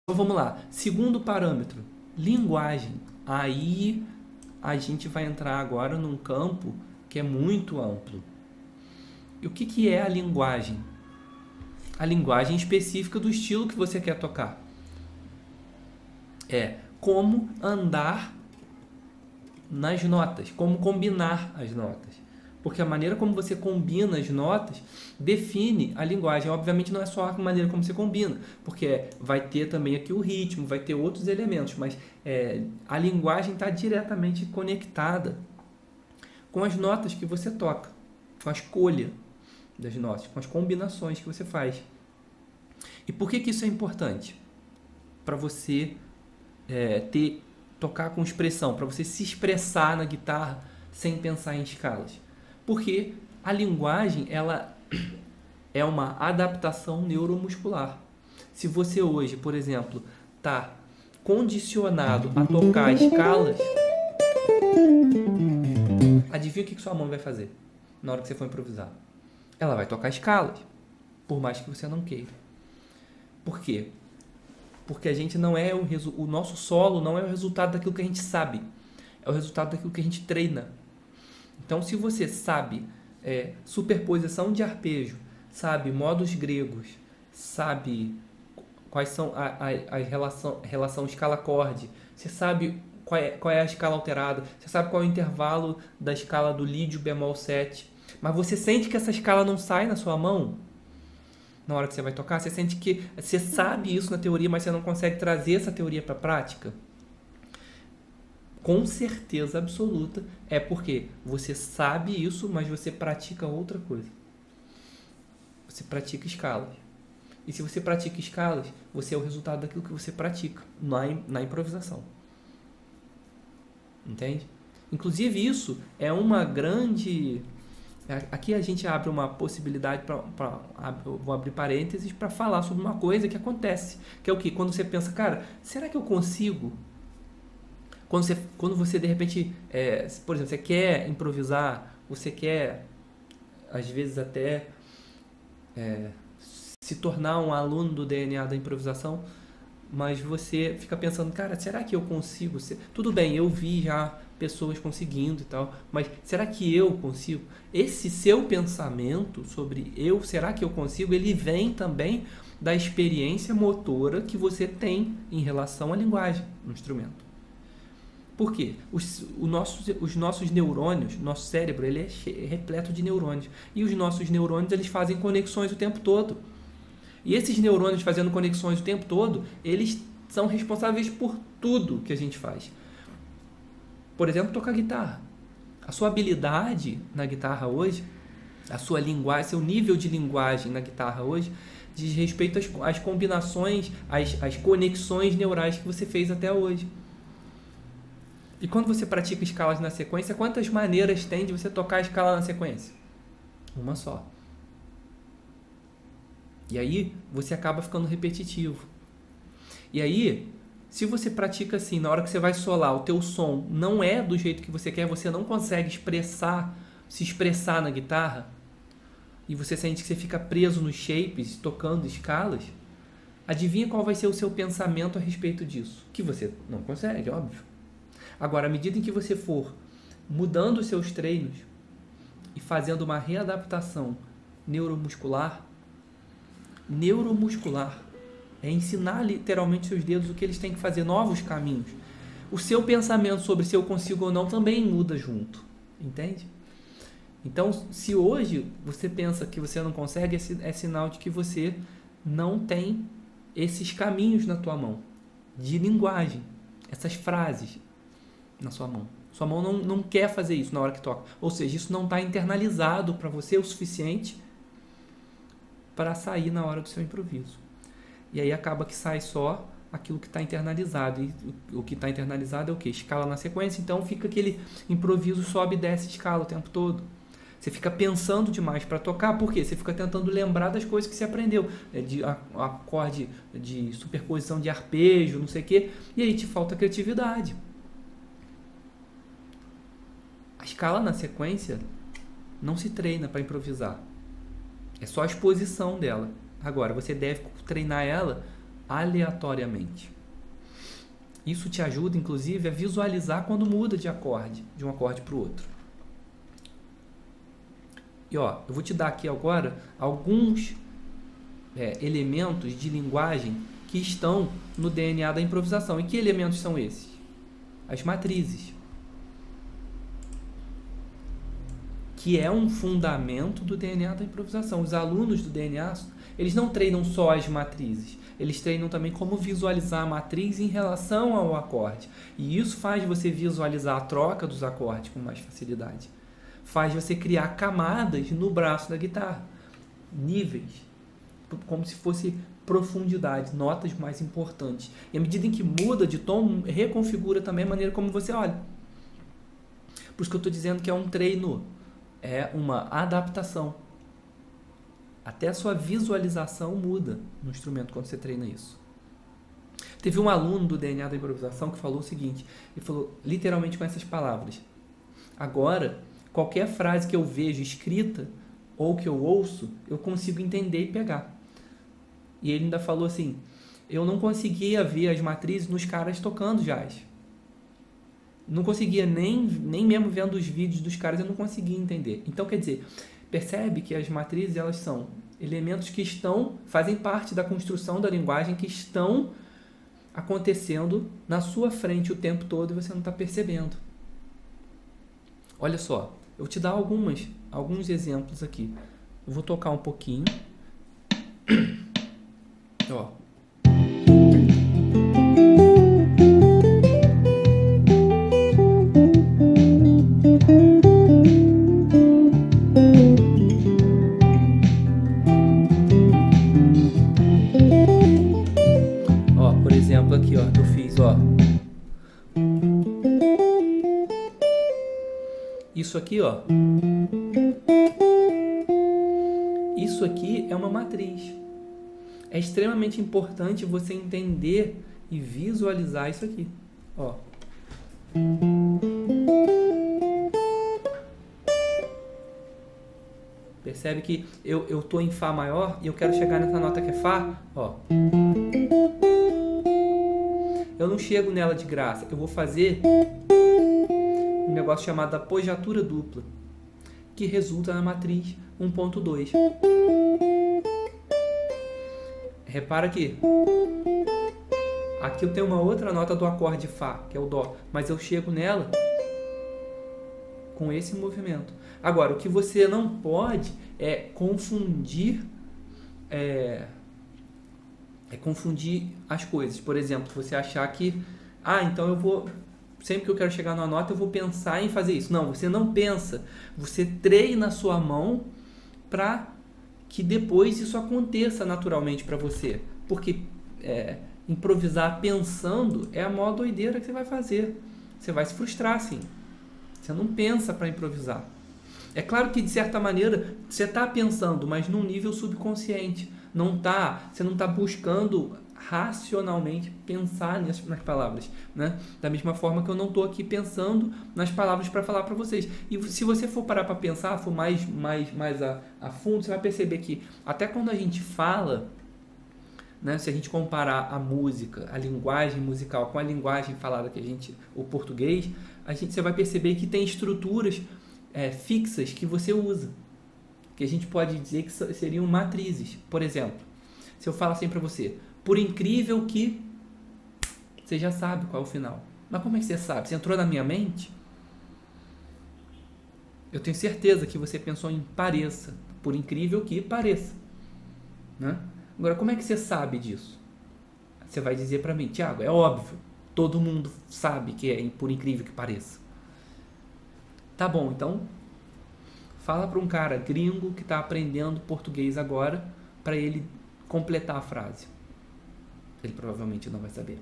Então vamos lá. Segundo parâmetro, linguagem. Aí a gente vai entrar agora num campo que é muito amplo. E o que é a linguagem? A linguagem específica do estilo que você quer tocar. É como andar nas notas, como combinar as notas. Porque a maneira como você combina as notas define a linguagem. Obviamente não é só a maneira como você combina, porque vai ter também aqui o ritmo, vai ter outros elementos, mas a linguagem está diretamente conectada com as notas que você toca, com a escolha das notas, com as combinações que você faz. E por que isso é importante? Para você tocar com expressão, para você se expressar na guitarra sem pensar em escalas. Porque a linguagem ela é uma adaptação neuromuscular. Se você hoje, por exemplo, está condicionado a tocar escalas, adivinha o que sua mão vai fazer na hora que você for improvisar? Ela vai tocar escalas, por mais que você não queira. Por quê? Porque a gente não é o nosso solo não é o resultado daquilo que a gente sabe, é o resultado daquilo que a gente treina. Então, se você sabe superposição de arpejo, sabe modos gregos, sabe quais são a relação escala-acorde, você sabe qual é a escala alterada, você sabe qual é o intervalo da escala do lídio bemol 7, mas você sente que essa escala não sai na sua mão na hora que você vai tocar, você sente que você sabe isso na teoria, mas você não consegue trazer essa teoria para a prática? Com certeza absoluta é porque você sabe isso, mas você pratica outra coisa. Você pratica escalas. E se você pratica escalas, você é o resultado daquilo que você pratica na improvisação. Entende? Inclusive isso é uma grande... Aqui a gente abre uma possibilidade, eu vou abrir parênteses para falar sobre uma coisa que acontece. Que é o quê? Quando você pensa, cara, será que eu consigo... Quando você de repente, por exemplo, você quer improvisar, você quer, às vezes até se tornar um aluno do DNA da improvisação, mas você fica pensando, cara, será que eu consigo? Tudo bem, eu vi já pessoas conseguindo e tal, mas será que eu consigo? Esse seu pensamento sobre será que eu consigo? Ele vem também da experiência motora que você tem em relação à linguagem no instrumento. Por quê? Os nossos neurônios, nosso cérebro, ele é repleto de neurônios. E os nossos neurônios, eles fazem conexões o tempo todo. E esses neurônios fazendo conexões o tempo todo, eles são responsáveis por tudo que a gente faz. Por exemplo, tocar guitarra. A sua habilidade na guitarra hoje, a sua linguagem, seu nível de linguagem na guitarra hoje, diz respeito às combinações, às conexões neurais que você fez até hoje. E quando você pratica escalas na sequência, quantas maneiras tem de você tocar a escala na sequência? Uma só. E aí, você acaba ficando repetitivo. E aí, se você pratica assim, na hora que você vai solar, o teu som não é do jeito que você quer, você não consegue se expressar na guitarra, e você sente que você fica preso nos shapes, tocando escalas, adivinha qual vai ser o seu pensamento a respeito disso? Que você não consegue, óbvio. Agora, à medida em que você for mudando os seus treinos e fazendo uma readaptação neuromuscular é ensinar literalmente seus dedos o que eles têm que fazer, novos caminhos. O seu pensamento sobre se eu consigo ou não também muda junto, entende? Então, se hoje você pensa que você não consegue, é sinal de que você não tem esses caminhos na tua mão, de linguagem, essas frases na sua mão. Sua mão não quer fazer isso na hora que toca. Ou seja, isso não está internalizado para você o suficiente para sair na hora do seu improviso. E aí acaba que sai só aquilo que está internalizado. E o que está internalizado é o quê? Escala na sequência. Então fica aquele improviso sobe e desce escala o tempo todo. Você fica pensando demais para tocar. Por quê? Você fica tentando lembrar das coisas que você aprendeu. De acorde, de superposição de arpejo, não sei o quê. E aí te falta criatividade. A escala na sequência não se treina para improvisar. É só a exposição dela. Agora, você deve treinar ela aleatoriamente. Isso te ajuda, inclusive, a visualizar quando muda de acorde, de um acorde para o outro. E ó, eu vou te dar aqui agora alguns elementos de linguagem que estão no DNA da improvisação. E que elementos são esses? As matrizes, que é um fundamento do DNA da improvisação. Os alunos do DNA, eles não treinam só as matrizes, eles treinam também como visualizar a matriz em relação ao acorde. E isso faz você visualizar a troca dos acordes com mais facilidade. Faz você criar camadas no braço da guitarra, níveis, como se fosse profundidade, notas mais importantes. E à medida em que muda de tom, reconfigura também a maneira como você olha. Por isso que eu estou dizendo que é um treino, é uma adaptação. Até a sua visualização muda no instrumento quando você treina isso. Teve um aluno do DNA da improvisação que falou o seguinte, ele falou literalmente com essas palavras: agora, qualquer frase que eu vejo escrita ou que eu ouço, eu consigo entender e pegar. E ele ainda falou assim, eu não conseguia ver as matrizes nos caras tocando jazz. Não conseguia, nem mesmo vendo os vídeos dos caras, eu não conseguia entender. Então, quer dizer, percebe que as matrizes, elas são elementos que fazem parte da construção da linguagem, que estão acontecendo na sua frente o tempo todo e você não está percebendo. Olha só, eu vou te dar alguns exemplos aqui. Eu vou tocar um pouquinho. Ó. Ó, por exemplo, aqui, ó, eu fiz, ó. Isso aqui, ó. Isso aqui é uma matriz. É extremamente importante você entender e visualizar isso aqui. Ó. Percebe que eu tô em Fá maior e eu quero chegar nessa nota que é Fá. Ó. Eu não chego nela de graça. Eu vou fazer um negócio chamado apogiatura dupla, que resulta na matriz 1.2. Repara aqui. Aqui eu tenho uma outra nota do acorde Fá, que é o Dó, mas eu chego nela com esse movimento. Agora, o que você não pode é confundir confundir as coisas. Por exemplo, você achar que então eu vou, sempre que eu quero chegar numa nota, eu vou pensar em fazer isso. Não, você não pensa. Você treina a sua mão para que depois isso aconteça naturalmente para você. Porque improvisar pensando é a maior doideira que você vai fazer. Você vai se frustrar, sim. Você não pensa para improvisar. É claro que, de certa maneira, você está pensando, mas num nível subconsciente. Você não está buscando racionalmente pensar nas palavras, né? Da mesma forma que eu não estou aqui pensando nas palavras para falar para vocês. E se você for parar para pensar, for mais a fundo, você vai perceber que até quando a gente fala, né, se a gente comparar a música, a linguagem musical com a linguagem falada o português, você vai perceber que tem estruturas fixas que você usa, que a gente pode dizer que seriam matrizes. Por exemplo, se eu falo assim para você, por incrível que, você já sabe qual é o final. Mas como é que você sabe? Você entrou na minha mente? Eu tenho certeza que você pensou em pareça, por incrível que pareça, né? Agora, como é que você sabe disso? Você vai dizer para mim, Thiago, é óbvio, todo mundo sabe que é por incrível que pareça. Tá bom, então fala para um cara gringo que está aprendendo português agora, para ele completar a frase. Ele provavelmente não vai saber.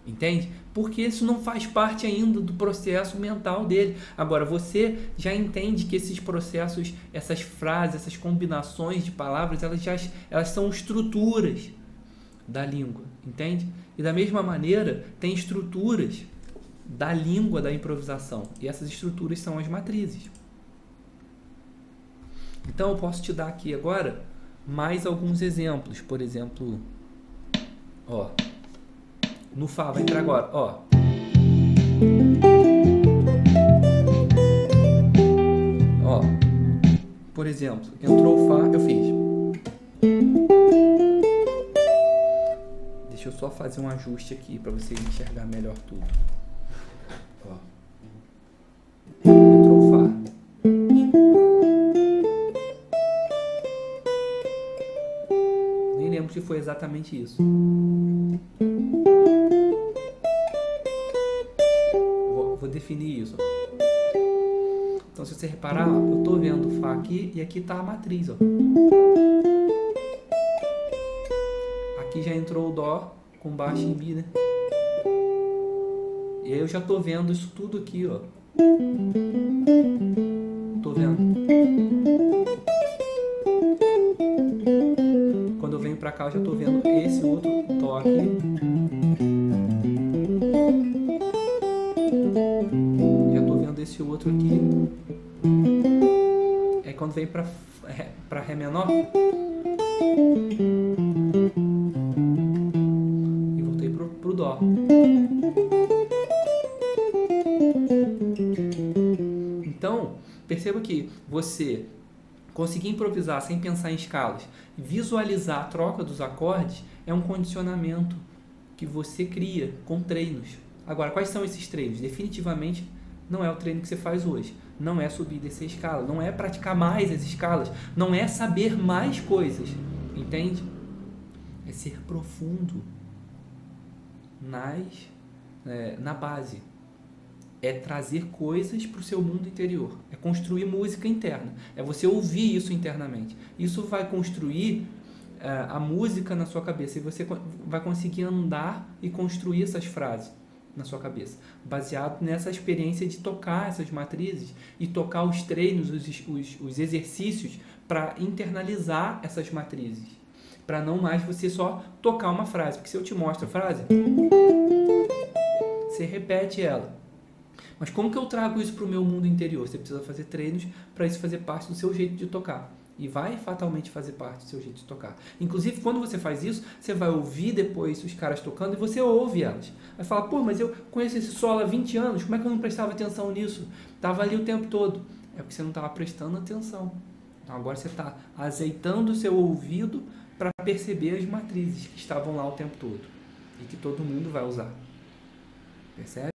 Entende? Porque isso não faz parte ainda do processo mental dele. Agora, você já entende que esses processos, essas frases, essas combinações de palavras, elas são estruturas da língua. Entende? E da mesma maneira, tem estruturas da língua da improvisação. E essas estruturas são as matrizes. Então, eu posso te dar aqui agora mais alguns exemplos. Por exemplo, Ó. No Fá, vai entrar agora, ó. Ó. Por exemplo, entrou o Fá, eu fiz. Deixa eu só fazer um ajuste aqui para você enxergar melhor tudo. Ó. Entrou o Fá. Nem lembro se foi exatamente isso. Vou definir isso. Então, se você reparar, eu estou vendo o Fá aqui e aqui está a matriz. Ó. Aqui já entrou o Dó com baixo em Mi, né? E aí eu já estou vendo isso tudo aqui, ó. Estou vendo. Quando eu venho para cá, eu já estou vendo esse outro Dó aqui. Já estou vendo esse outro aqui. Aí quando vem para Ré menor, e voltei pro Dó. Então, perceba que você conseguir improvisar sem pensar em escalas, visualizar a troca dos acordes é um condicionamento que você cria com treinos. Agora, quais são esses treinos? Definitivamente não é o treino que você faz hoje. Não é subir e descer escala. Não é praticar mais as escalas. Não é saber mais coisas. Entende? É ser profundo na base. É trazer coisas para o seu mundo interior. É construir música interna. É você ouvir isso internamente. Isso vai construir a música na sua cabeça. E você vai conseguir andar e construir essas frases na sua cabeça, baseado nessa experiência de tocar essas matrizes e tocar os treinos, os exercícios para internalizar essas matrizes, para não mais você só tocar uma frase, porque se eu te mostro a frase, você repete ela. Mas como que eu trago isso para o meu mundo interior? Você precisa fazer treinos para isso fazer parte do seu jeito de tocar. E vai fatalmente fazer parte do seu jeito de tocar. Inclusive, quando você faz isso, você vai ouvir depois os caras tocando e você ouve elas. Vai falar, pô, mas eu conheço esse solo há 20 anos, como é que eu não prestava atenção nisso? Estava ali o tempo todo. É porque você não estava prestando atenção. Então agora você está azeitando o seu ouvido para perceber as matrizes que estavam lá o tempo todo. E que todo mundo vai usar. Percebe?